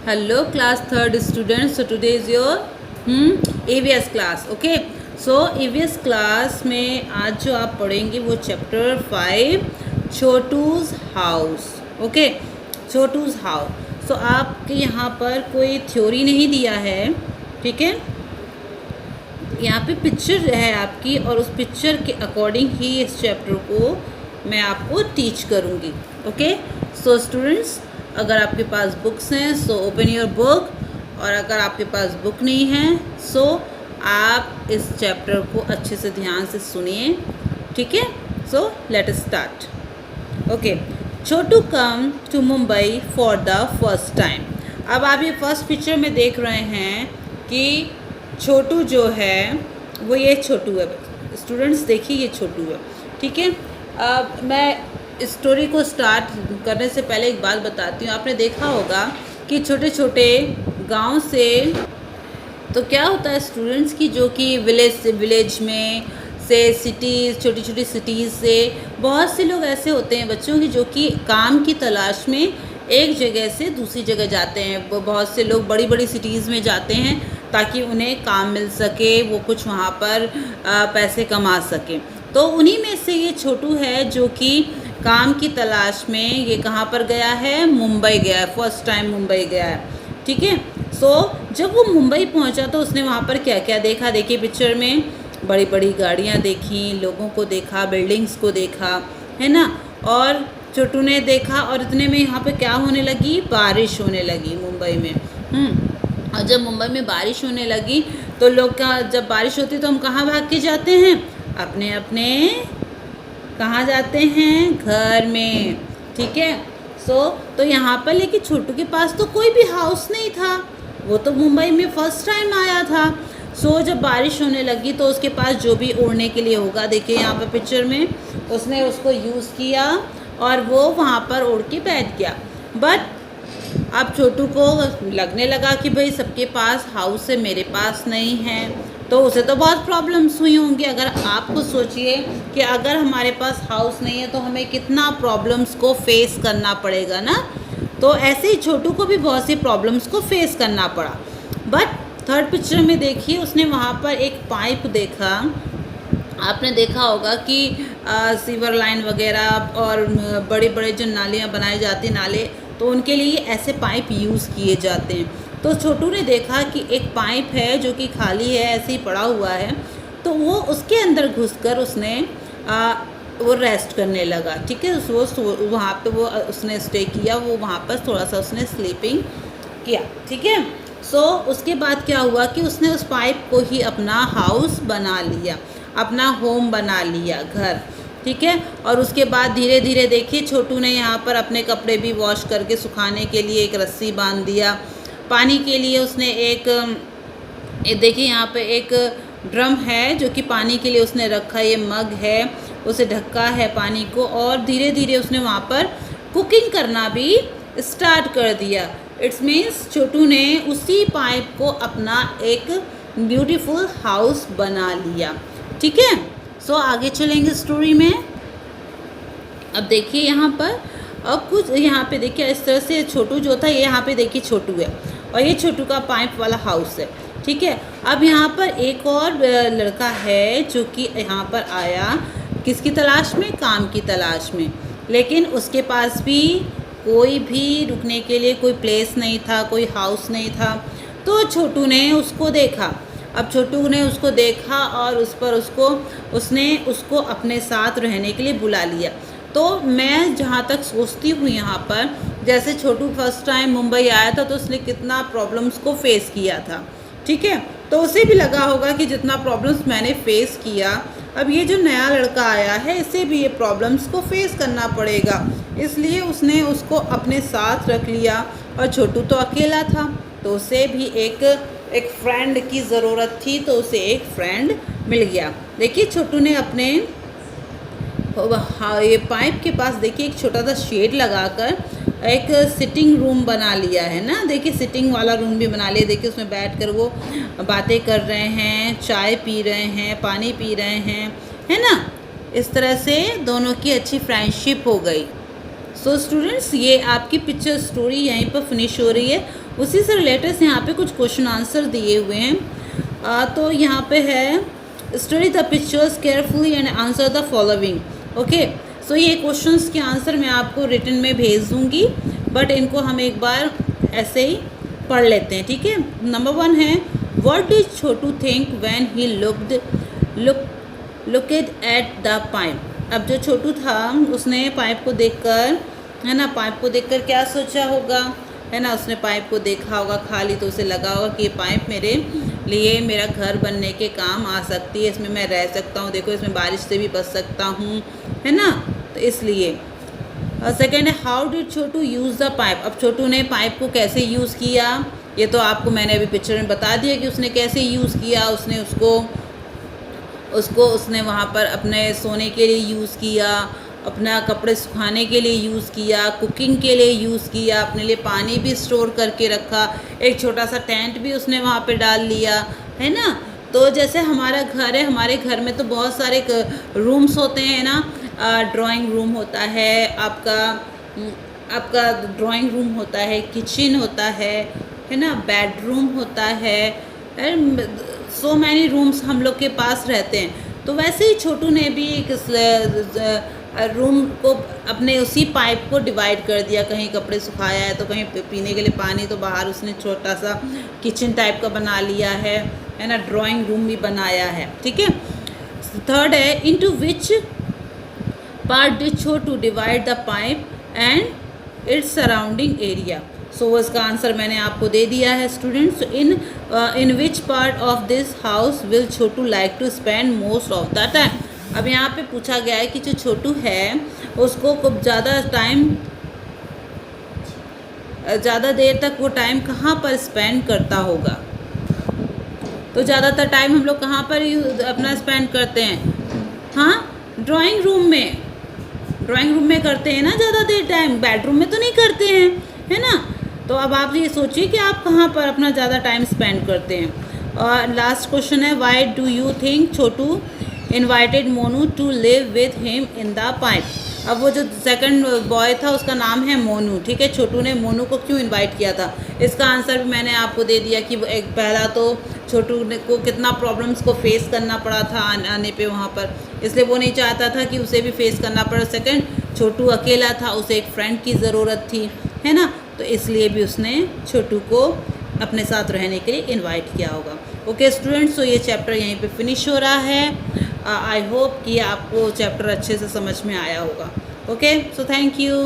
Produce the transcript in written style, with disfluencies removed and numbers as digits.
Hello class third students. So today is your EVS class. Okay. So EVS class में आज जो आप पढ़ेंगे वो chapter 5 Chhotu's house. Okay, Chhotu's house. So आपके यहाँ पर कोई थ्योरी नहीं दिया है, ठीक है. यहाँ पे पिक्चर है आपकी और उस पिक्चर के अकॉर्डिंग ही इस चैप्टर को मैं आपको टीच करूँगी. ओके. सो स्टूडेंट्स, अगर आपके पास बुक्स हैं सो ओपन योर बुक, और अगर आपके पास बुक नहीं है सो आप इस चैप्टर को अच्छे से ध्यान से सुनिए, ठीक है. So let us start. Okay. Chhotu come to Mumbai for the first time. अब आप ये फर्स्ट पिक्चर में देख रहे हैं कि छोटू जो है वो ये छोटू है. स्टूडेंट्स देखिए ये छोटू है, ठीक है. अब मैं स्टोरी को स्टार्ट करने से पहले एक बात बताती हूँ. आपने देखा होगा कि छोटे छोटे गांव से तो क्या होता है स्टूडेंट्स की, जो कि विलेज में से सिटीज़, छोटी छोटी सिटीज़ से बहुत से लोग ऐसे होते हैं बच्चों की, जो कि काम की तलाश में एक जगह से दूसरी जगह जाते हैं. वो बहुत से लोग बड़ी बड़ी सिटीज़ में जाते हैं ताकि उन्हें काम मिल सके, वो कुछ वहाँ पर पैसे कमा सकें. तो उन्हीं में से ये छोटू है जो कि काम की तलाश में ये कहाँ पर गया है, मुंबई गया है. फर्स्ट टाइम मुंबई गया है, ठीक है. सो जब वो मुंबई पहुँचा तो उसने वहाँ पर क्या क्या देखा. देखिए पिक्चर में बड़ी बड़ी गाड़ियाँ देखी, लोगों को देखा, बिल्डिंग्स को देखा, है ना. और छोटू ने देखा और इतने में यहाँ पे क्या होने लगी, बारिश होने लगी मुंबई में. और जब मुंबई में बारिश होने लगी तो लोग का जब बारिश होती तो हम कहाँ भाग के जाते हैं, अपने अपने कहाँ जाते हैं, घर में, ठीक है. तो यहाँ पर लेकिन छोटू के पास तो कोई भी हाउस नहीं था, वो तो मुंबई में फर्स्ट टाइम आया था. जब बारिश होने लगी तो उसके पास जो भी ओढ़ने के लिए होगा, देखिए यहाँ पर पिक्चर में उसने उसको यूज़ किया और वो वहाँ पर ओढ़ के बैठ गया. बट अब छोटू को लगने लगा कि भाई सबके पास हाउस है, मेरे पास नहीं है. तो उसे तो बहुत प्रॉब्लम्स हुई होंगी. अगर आपको सोचिए कि अगर हमारे पास हाउस नहीं है तो हमें कितना प्रॉब्लम्स को फेस करना पड़ेगा ना. तो ऐसे ही छोटू को भी बहुत सी प्रॉब्लम्स को फेस करना पड़ा. बट थर्ड पिक्चर में देखिए उसने वहाँ पर एक पाइप देखा. आपने देखा होगा कि सीवर लाइन वगैरह और बड़े बड़े जो नालियाँ बनाई जाती, नाले, तो उनके लिए ऐसे पाइप यूज़ किए जाते हैं. तो छोटू ने देखा कि एक पाइप है जो कि खाली है, ऐसे ही पड़ा हुआ है. तो वो उसके अंदर घुसकर उसने वो रेस्ट करने लगा, ठीक है. वो वहाँ पे वो उसने स्टे किया, वो वहाँ पर थोड़ा सा उसने स्लीपिंग किया, ठीक है. उसके बाद क्या हुआ कि उसने उस पाइप को ही अपना हाउस बना लिया, अपना होम बना लिया, घर, ठीक है. और उसके बाद धीरे धीरे देखिए छोटू ने यहाँ पर अपने कपड़े भी वॉश करके सुखाने के लिए एक रस्सी बांध दिया. पानी के लिए उसने एक देखिए यहाँ पे एक ड्रम है जो कि पानी के लिए उसने रखा, ये मग है, उसे ढका है पानी को. और धीरे धीरे उसने वहाँ पर कुकिंग करना भी स्टार्ट कर दिया. इट्स मीन्स छोटू ने उसी पाइप को अपना एक ब्यूटीफुल हाउस बना लिया, ठीक है. आगे चलेंगे स्टोरी में. अब देखिए यहाँ पर अब कुछ यहाँ पे देखिए इस तरह से छोटू जो था, ये यहाँ पे देखिए छोटू है और ये छोटू का पाइप वाला हाउस है, ठीक है. अब यहाँ पर एक और लड़का है जो कि यहाँ पर आया किसकी तलाश में, काम की तलाश में. लेकिन उसके पास भी कोई भी रुकने के लिए कोई प्लेस नहीं था, कोई हाउस नहीं था. तो छोटू ने उसको देखा. अब छोटू ने उसको देखा और उसने उसको अपने साथ रहने के लिए बुला लिया. तो मैं जहाँ तक सोचती हूँ यहाँ पर, जैसे छोटू फर्स्ट टाइम मुंबई आया था तो उसने कितना प्रॉब्लम्स को फेस किया था, ठीक है. तो उसे भी लगा होगा कि जितना प्रॉब्लम्स मैंने फेस किया, अब ये जो नया लड़का आया है इसे भी ये प्रॉब्लम्स को फेस करना पड़ेगा. इसलिए उसने उसको अपने साथ रख लिया. और छोटू तो अकेला था तो उसे भी एक फ्रेंड की ज़रूरत थी, तो उसे एक फ्रेंड मिल गया. देखिए छोटू ने अपने ये पाइप के पास देखिए एक छोटा सा शेड लगाकर एक सिटिंग रूम बना लिया है ना. देखिए सिटिंग वाला रूम भी बना लिया. देखिए उसमें बैठकर वो बातें कर रहे हैं, चाय पी रहे हैं, पानी पी रहे हैं, है ना. इस तरह से दोनों की अच्छी फ्रेंडशिप हो गई. स्टूडेंट्स, ये आपकी पिक्चर स्टोरी यहीं पर फिनिश हो रही है उसी से रिलेटेड यहाँ पे कुछ क्वेश्चन आंसर दिए हुए हैं। तो यहाँ पे है study the pictures carefully and answer the following. Okay, so ये क्वेश्चंस के आंसर मैं आपको रिटन में भेज दूँगी, बट इनको हम एक बार ऐसे ही पढ़ लेते हैं, ठीक है। नंबर 1 है, what did Chhotu think when he looked at the pipe. अब जो छोटू था उसने पाइप को देखकर, है ना, पाइप को देखकर क्या सोचा होगा, है ना, उसने पाइप को देखा होगा खाली, तो उसे लगा होगा कि ये पाइप मेरे लिए मेरा घर बनने के काम आ सकती है, इसमें मैं रह सकता हूँ, देखो इसमें बारिश से भी बच सकता हूँ, है ना, तो इसलिए। सेकेंड है, how did Chhotu use the pipe. अब छोटू ने पाइप को कैसे यूज़ किया, ये तो आपको मैंने अभी पिक्चर में बता दिया कि उसने कैसे यूज़ किया। उसने उसने वहाँ पर अपने सोने के लिए यूज़ किया, अपना कपड़े सुखाने के लिए यूज़ किया, कुकिंग के लिए यूज़ किया, अपने लिए पानी भी स्टोर करके रखा, एक छोटा सा टेंट भी उसने वहाँ पे डाल लिया, है ना। तो जैसे हमारा घर है, हमारे घर में तो बहुत सारे रूम्स होते हैं ना, ड्राइंग रूम होता है, आपका ड्राइंग रूम होता है, किचन होता है ना, बेडरूम होता है, सो मैनी रूम्स हम लोग के पास रहते हैं। तो वैसे ही छोटू ने भी एक रूम को अपने उसी पाइप को डिवाइड कर दिया, कहीं कपड़े सुखाया है तो कहीं पीने के लिए पानी, तो बाहर उसने छोटा सा किचन टाइप का बना लिया है ना, ड्राइंग रूम भी बनाया है, ठीक है। थर्ड है, into which part did Chhotu divide the pipe and its surrounding area. So इसका आंसर मैंने आपको दे दिया है students. In which part of this house will Chhotu like to spend most of the time. अब यहाँ पे पूछा गया है कि जो छोटू है उसको खूब ज़्यादा देर तक वो टाइम कहाँ पर स्पेंड करता होगा। तो ज़्यादातर टाइम हम लोग कहाँ पर अपना स्पेंड करते हैं, हाँ, ड्राइंग रूम में करते हैं ना ज़्यादा देर टाइम, बेडरूम में तो नहीं करते हैं, है ना। तो अब आप ये सोचिए कि आप कहाँ पर अपना ज़्यादा टाइम स्पेंड करते हैं। और लास्ट क्वेश्चन है, why do you think Chhotu invited Monu to live with him in the pipe. अब वो जो सेकंड बॉय था उसका नाम है मोनू, ठीक है। छोटू ने मोनू को क्यों इनवाइट किया था, इसका आंसर भी मैंने आपको दे दिया कि एक पहला तो छोटू को कितना प्रॉब्लम्स को फेस करना पड़ा था आने पे वहाँ पर, इसलिए वो नहीं चाहता था कि उसे भी फेस करना पड़े। सेकंड, छोटू अकेला था, उसे एक फ्रेंड की ज़रूरत थी, है ना, तो इसलिए भी उसने छोटू को अपने साथ रहने के लिए इनवाइट किया होगा। ओके स्टूडेंट्स, तो ये चैप्टर यहीं पे फिनिश हो रहा है। आई होप कि आपको चैप्टर अच्छे से समझ में आया होगा। Okay, so thank you.